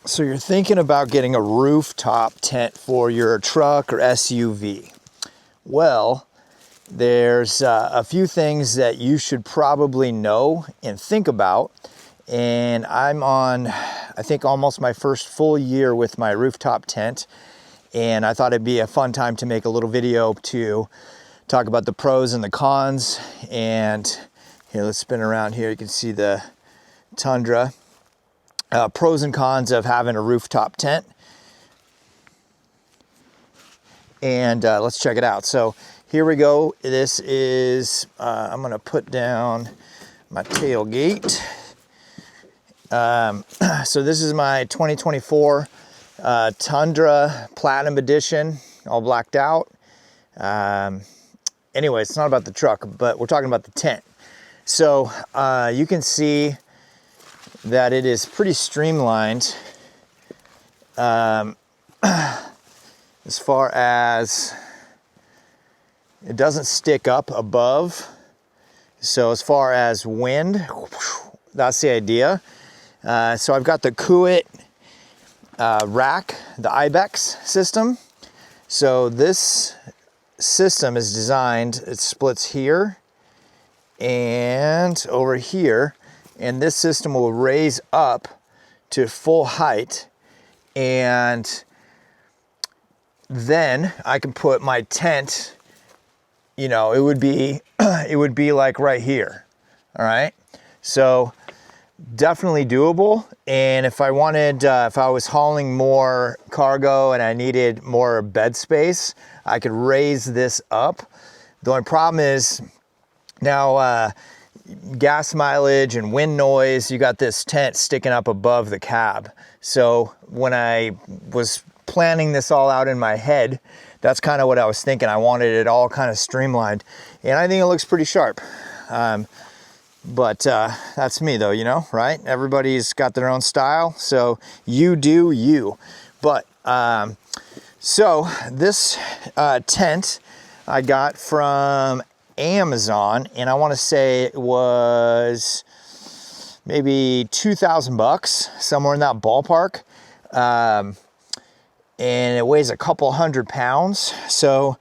So you're thinking about getting a rooftop tent for your truck or SUV. Well, there's a few things that you should probably know and think about. And I'm on, I think, almost my first full year with my rooftop tent. And I thought it'd be a fun time to make a little video to talk about the pros and the cons. And here, let's spin around here. You can see the Tundra. Pros and cons of having a rooftop tent. And let's check it out. So here we go. This is, I'm gonna put down my tailgate. So this is my 2024 Tundra Platinum Edition, all blacked out. Anyway, it's not about the truck, but we're talking about the tent. So you can see that it is pretty streamlined as far as it doesn't stick up above. So as far as wind, that's the idea. So I've got the Kuat rack, the Ibex system. So this system is designed, it splits here and over here. And this system will raise up to full height, and then I can put my tent, you know, it would be like right here. All right, so definitely doable. And if I wanted, if I was hauling more cargo and I needed more bed space, I could raise this up. The only problem is now gas mileage and wind noise, you got this tent sticking up above the cab. So when I was planning this all out in my head, that's kind of what I was thinking. I wanted it all kind of streamlined, and I think it looks pretty sharp. But that's me though, you know, right? Everybody's got their own style, so you do you. But so this tent I got from Amazon, and I want to say it was maybe 2,000 bucks, somewhere in that ballpark. And it weighs a couple 100 pounds. So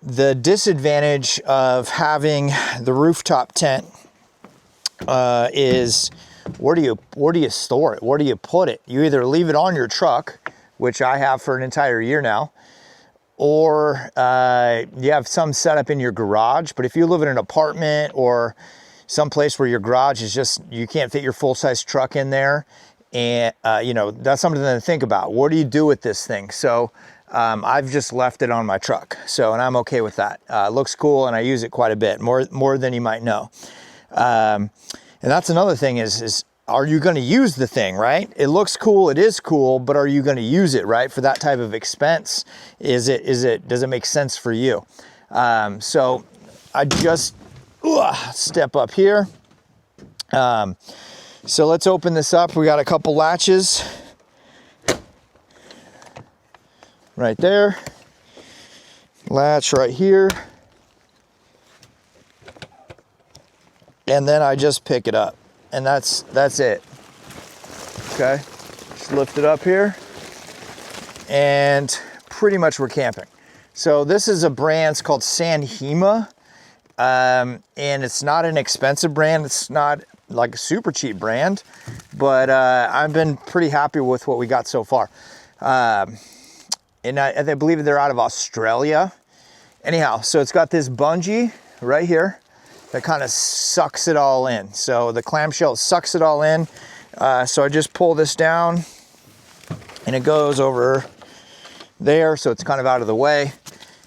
the disadvantage of having the rooftop tent is where do you store it? Where do you put it? You either leave it on your truck, which I have for an entire year now, or you have some setup in your garage. But if you live in an apartment or someplace where your garage is just, you can't fit your full-size truck in there, and you know, that's something to think about. What do you do with this thing? So I've just left it on my truck. So, and I'm okay with that. It looks cool, and I use it quite a bit, more than you might know. And that's another thing is are you going to use the thing, right? It looks cool, it is cool, but are you going to use it, right? For that type of expense, does it make sense for you? So I just step up here. So let's open this up. We got a couple latches right there, latch right here, and then I just pick it up. And that's it. Okay, just lift it up here, and pretty much we're camping. So this is a brand, it's called Hima, and it's not an expensive brand. It's not like a super cheap brand, but I've been pretty happy with what we got so far. And I believe they're out of Australia. Anyhow, so it's got this bungee right here that kind of sucks it all in. So the clamshell sucks it all in. So I just pull this down and it goes over there. So it's kind of out of the way.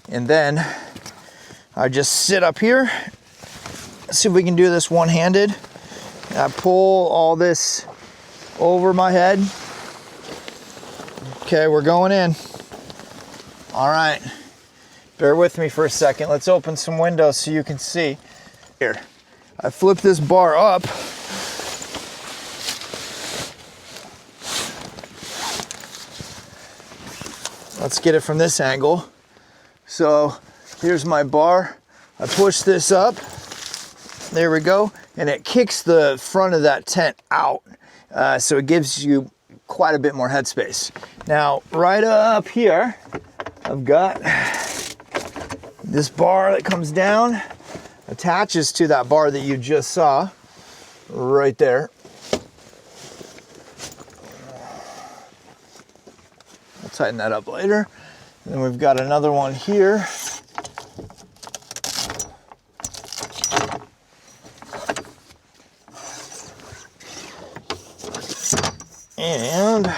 And then I just sit up here. Let's see if we can do this one-handed. I pull all this over my head. Okay, we're going in. All right, bear with me for a second. Let's open some windows so you can see. Here, I flip this bar up. Let's get it from this angle. So here's my bar. I push this up. There we go. And it kicks the front of that tent out. So it gives you quite a bit more headspace. Now, right up here, I've got this bar that comes down, attaches to that bar that you just saw right there. I'll tighten that up later. And then we've got another one here. And there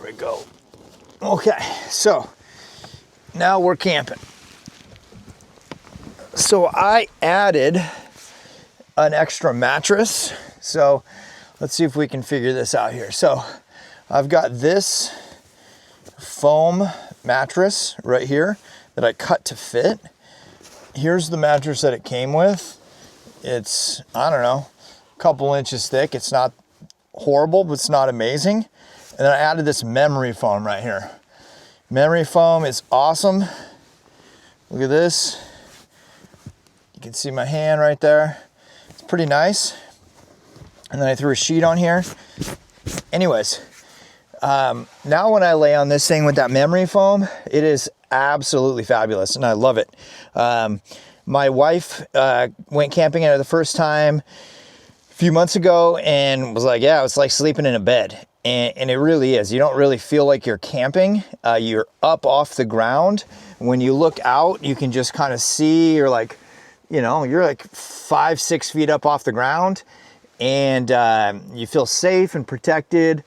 we go. Okay, so now we're camping. So I added an extra mattress. So let's see if we can figure this out here. So I've got this foam mattress right here that I cut to fit. Here's the mattress that it came with. It's, I don't know, a couple inches thick. It's not horrible, but it's not amazing. And then I added this memory foam right here. Memory foam is awesome. Look at this. You can see my hand right there. It's pretty nice. And then I threw a sheet on here. Anyways, now when I lay on this thing with that memory foam, it is absolutely fabulous and I love it. My wife went camping in it the first time a few months ago and was like, yeah, it's like sleeping in a bed. And it really is. You don't really feel like you're camping. You're up off the ground. When you look out, you can just kind of see, you're like 5-6 feet up off the ground, and you feel safe and protected.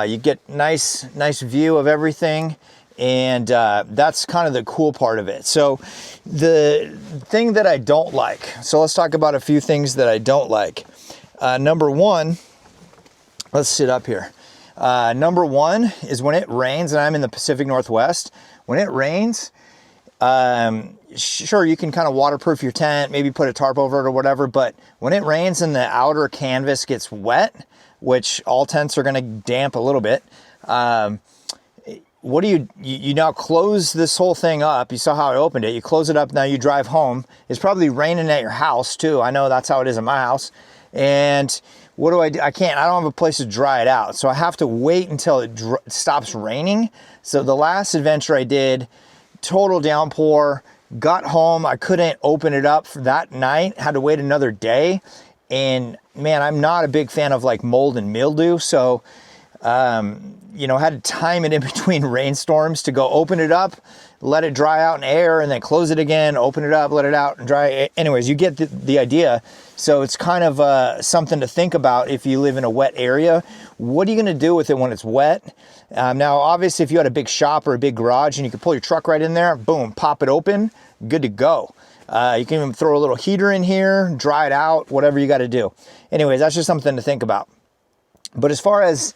You get nice view of everything. And that's kind of the cool part of it. So the thing that I don't like, so let's talk about a few things that I don't like. Number one, let's sit up here. Number one is when it rains, and I'm in the Pacific Northwest. When it rains, sure, you can kind of waterproof your tent, maybe put a tarp over it or whatever, but when it rains and the outer canvas gets wet, which all tents are going to damp a little bit, what do you now close this whole thing up. You saw how I opened it. You close it up. Now you drive home. It's probably raining at your house too. I know that's how it is at my house. And what do? I don't have a place to dry it out. So I have to wait until it stops raining. So the last adventure I did, total downpour, got home. I couldn't open it up for that night. Had to wait another day. And man, I'm not a big fan of like mold and mildew. So, had to time it in between rainstorms to go open it up, let it dry out in air, and then close it again, open it up, let it out and dry. Anyways, you get the idea. So it's kind of something to think about if you live in a wet area. What are you going to do with it when it's wet? Now, obviously, if you had a big shop or a big garage and you could pull your truck right in there, boom, pop it open, good to go. You can even throw a little heater in here, dry it out, whatever you got to do. Anyways, that's just something to think about. But as far as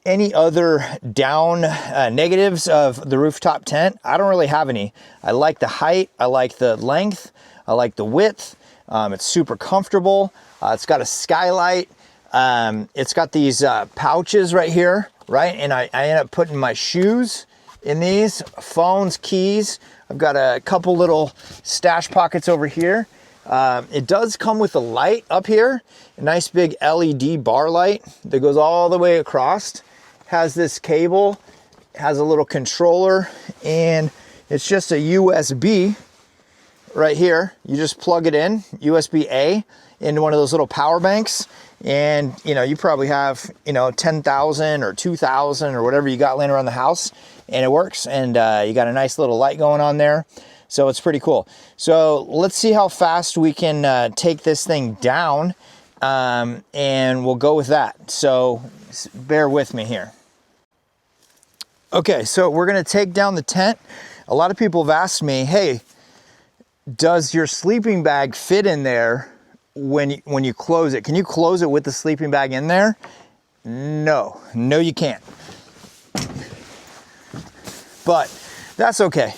any other negatives of the rooftop tent, I don't really have any. I like the height, I like the length, I like the width. It's super comfortable. It's got a skylight. It's got these pouches right here, right? And I end up putting my shoes in these, phones, keys. I've got a couple little stash pockets over here. It does come with a light up here, a nice big LED bar light that goes all the way across. Has this cable, has a little controller, and it's just a USB right here. You just plug it in, USB-A, into one of those little power banks, and you probably have 10,000 or 2,000 or whatever you got laying around the house, and it works. And you got a nice little light going on there, so it's pretty cool. So let's see how fast we can take this thing down, and we'll go with that. So bear with me here. Okay, so we're gonna take down the tent. A lot of people have asked me, hey, does your sleeping bag fit in there when you close it? Can you close it with the sleeping bag in there? No, you can't. But that's okay.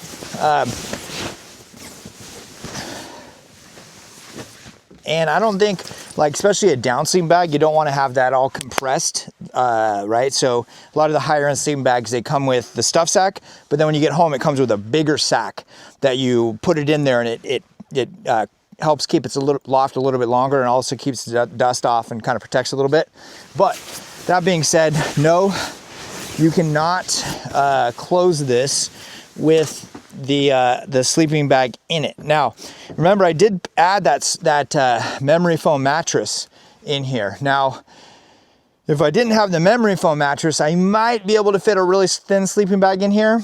And I don't think, especially a down sleeping bag, you don't want to have that all compressed, right? So a lot of the higher end sleeping bags, they come with the stuff sack, but then when you get home, it comes with a bigger sack that you put it in there, and it helps keep its loft a little bit longer, and also keeps the dust off and kind of protects a little bit. But That being said, no, you cannot close this with the sleeping bag in it. Now, remember I did add that memory foam mattress in here. Now, if I didn't have the memory foam mattress, I might be able to fit a really thin sleeping bag in here.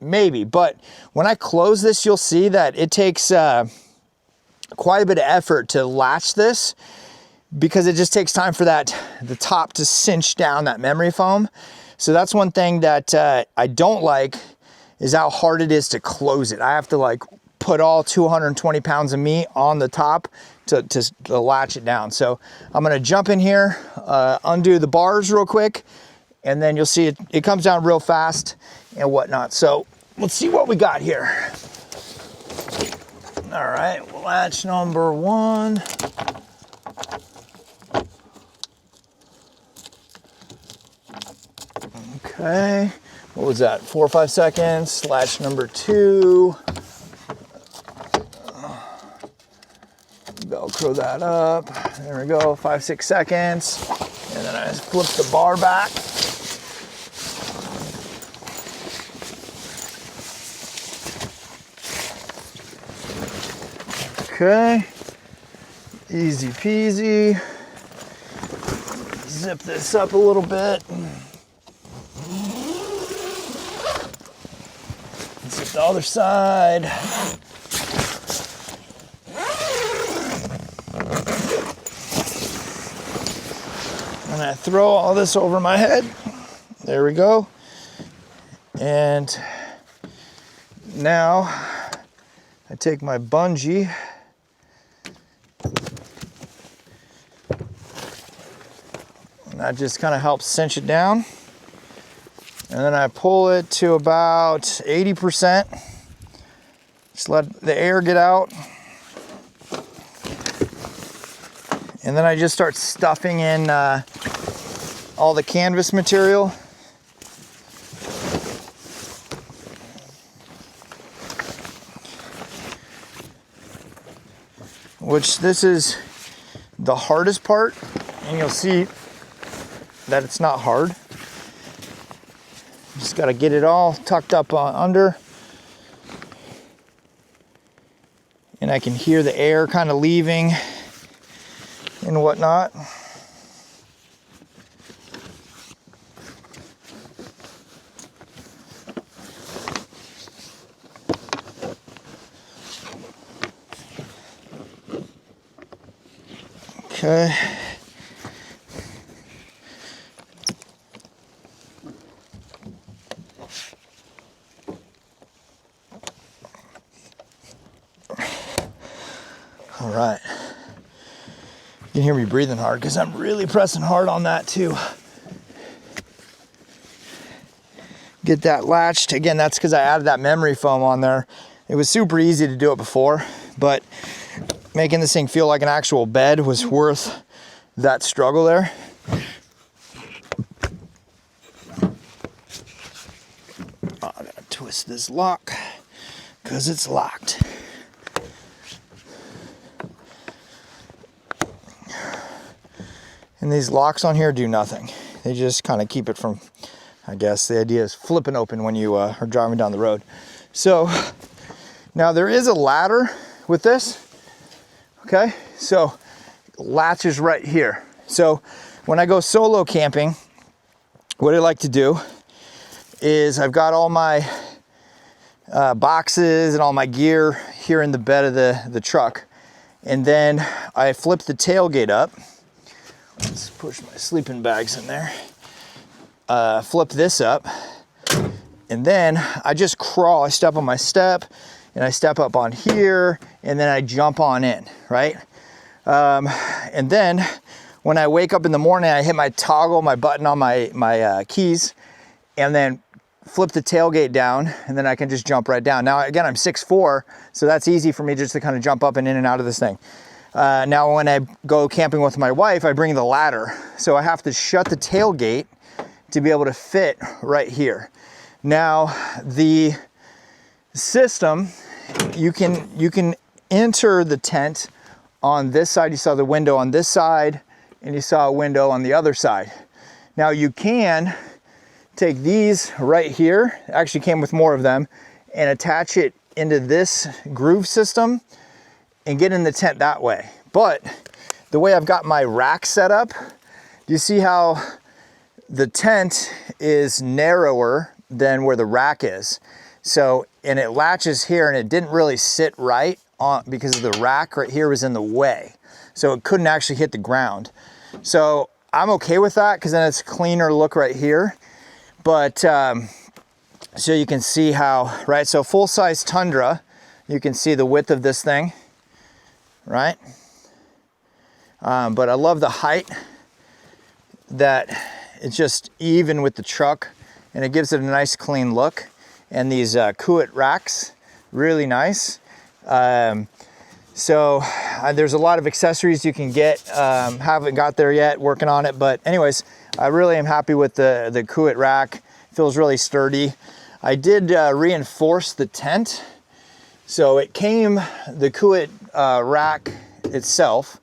Maybe, but when I close this, you'll see that it takes quite a bit of effort to latch this, because it just takes time for the top to cinch down that memory foam. So that's one thing that I don't like, is how hard it is to close it. I have to like put all 220 pounds of me on the top to latch it down. So I'm gonna jump in here, undo the bars real quick, and then you'll see it comes down real fast and whatnot. So let's see what we got here. All right, latch number 1. Okay, what was that? 4 or 5 seconds. Latch number 2. Velcro that up. There we go, 5, 6 seconds. And then I just flip the bar back. Okay, easy peasy. Zip this up a little bit. Zip the other side. And I throw all this over my head. There we go. And now I take my bungee and that just kind of helps cinch it down. And then I pull it to about 80%. Just let the air get out. And then I just start stuffing in all the canvas material. Which this is the hardest part, and you'll see that it's not hard. Just got to get it all tucked up under. And I can hear the air kind of leaving and whatnot. Okay. All right. You can hear me breathing hard because I'm really pressing hard on that too. Get that latched. Again, that's because I added that memory foam on there. It was super easy to do it before, but making this thing feel like an actual bed was worth that struggle there. Oh, I gotta twist this lock because it's locked. And these locks on here do nothing. They just kind of keep it from, I guess the idea is flipping open when you are driving down the road. So now there is a ladder with this. Okay, so latches right here. So when I go solo camping, what I like to do is I've got all my boxes and all my gear here in the bed of the truck. And then I flip the tailgate up. Let's push my sleeping bags in there. Flip this up. And then I just crawl. I step on my step and I step up on here and then I jump on in, right? And then when I wake up in the morning, I hit my toggle, my button on my keys, and then flip the tailgate down, and then I can just jump right down. Now, again, I'm 6'4", so that's easy for me just to kind of jump up and in and out of this thing. Now, when I go camping with my wife, I bring the ladder. So I have to shut the tailgate to be able to fit right here. Now, the system, you can enter the tent on this side. You saw the window on this side, and you saw a window on the other side. Now you can take these right here, actually came with more of them, and attach it into this groove system and get in the tent that way. But the way I've got my rack set up, do you see how the tent is narrower than where the rack is? So, and it latches here, and it didn't really sit right on because of the rack right here was in the way. So it couldn't actually hit the ground. So I'm okay with that because then it's a cleaner look right here. But so you can see how, right? So full-size Tundra, you can see the width of this thing, right? But I love the height, that it's just even with the truck, and it gives it a nice clean look. And these Kuat racks, really nice. So there's a lot of accessories you can get. Haven't got there yet, working on it. But anyways, I really am happy with the Kuat rack. Feels really sturdy. I did reinforce the tent. So it came, the Kuat rack itself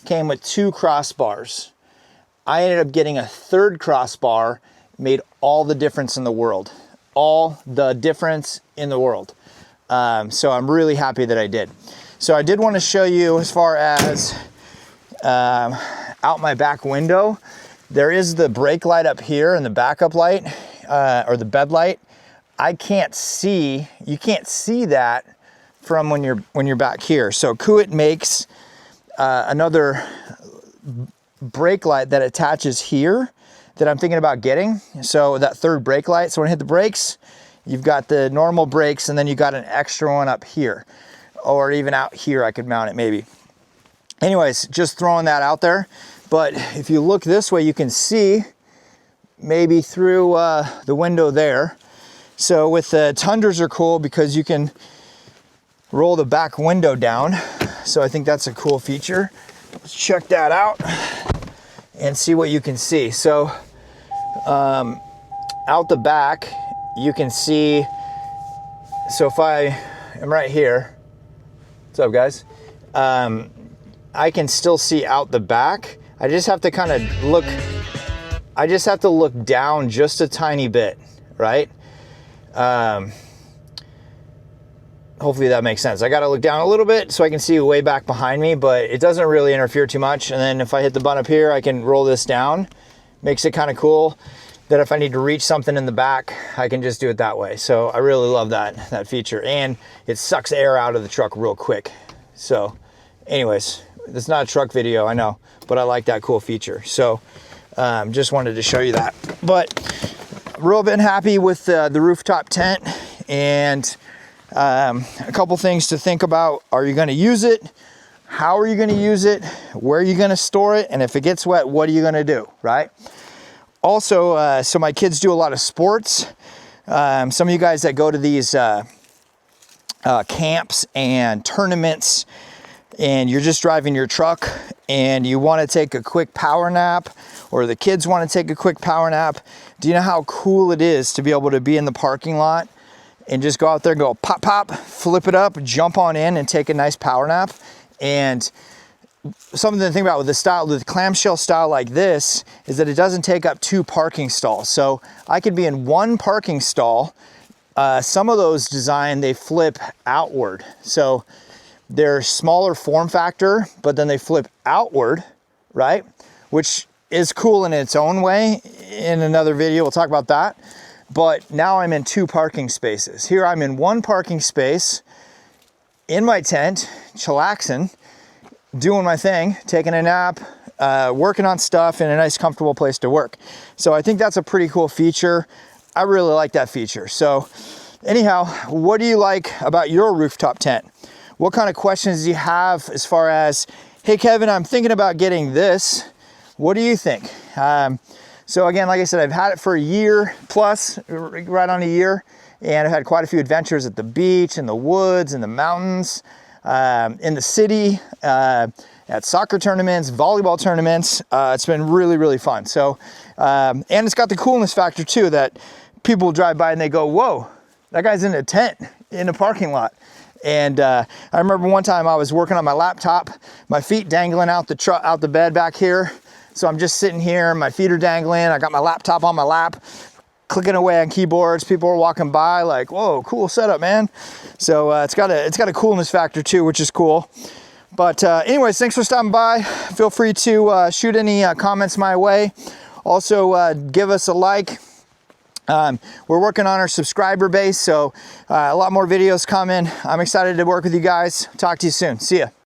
came with 2 crossbars. I ended up getting a 3rd crossbar, made all the difference in the world. All the difference in the world. So I'm really happy that I did. So I did want to show you as far as out my back window. There is the brake light up here and the backup light, or the bed light. I can't see, you can't see that from when you're back here. So Kuat makes another brake light that attaches here that I'm thinking about getting. So that 3rd brake light, so when I hit the brakes, you've got the normal brakes, and then you got an extra one up here, or even out here I could mount it maybe. Anyways, just throwing that out there. But if you look this way, you can see maybe through the window there. So with the Tundras are cool because you can roll the back window down. So I think that's a cool feature. Let's check that out and see what you can see. So out the back, you can see, so if I am right here, what's up guys? I can still see out the back. I just have to kind of look, I just have to look down just a tiny bit, right? Hopefully that makes sense. I got to look down a little bit so I can see way back behind me, but it doesn't really interfere too much. And then if I hit the button up here, I can roll this down. Makes it kind of cool that if I need to reach something in the back, I can just do it that way. So I really love that feature, and it sucks air out of the truck real quick. So anyways, it's not a truck video, I know, but I like that cool feature. So just wanted to show you that. But real been happy with the rooftop tent, and a couple things to think about. Are you going to use it? How are you going to use it? Where are you going to store it? And if it gets wet, what are you going to do, right? Also, so my kids do a lot of sports. Some of you guys that go to these camps and tournaments, and you're just driving your truck and you want to take a quick power nap, or the kids want to take a quick power nap. Do you know how cool it is to be able to be in the parking lot and just go out there and go pop, pop, flip it up, jump on in and take a nice power nap? And something to think about with the style, with the clamshell style like this, is that it doesn't take up 2 parking stalls. So I could be in 1 parking stall. Some of those design, they flip outward. So they're smaller form factor, but then they flip outward, right? Which is cool in its own way. In another video, we'll talk about that. But now I'm in 2 parking spaces. Here I'm in 1 parking space in my tent, chillaxing, doing my thing, taking a nap, working on stuff in a nice comfortable place to work. So I think that's a pretty cool feature. I really like that feature. So anyhow, what do you like about your rooftop tent? What kind of questions do you have as far as, hey Kevin, I'm thinking about getting this. What do you think? So again, like I said, I've had it for a year plus, right on a year, and I've had quite a few adventures at the beach, in the woods, in the mountains, in the city, at soccer tournaments, volleyball tournaments. It's been really, really fun. So, and it's got the coolness factor too, that people drive by and they go, whoa, that guy's in a tent in a parking lot. And I remember one time I was working on my laptop, my feet dangling out the bed back here. So I'm just sitting here, my feet are dangling. I got my laptop on my lap, clicking away on keyboards. People are walking by like, whoa, cool setup, man. So it's got a coolness factor too, which is cool. But anyways, thanks for stopping by. Feel free to shoot any comments my way. Also, give us a like. We're working on our subscriber base, so a lot more videos coming. I'm excited to work with you guys. Talk to you soon. See ya.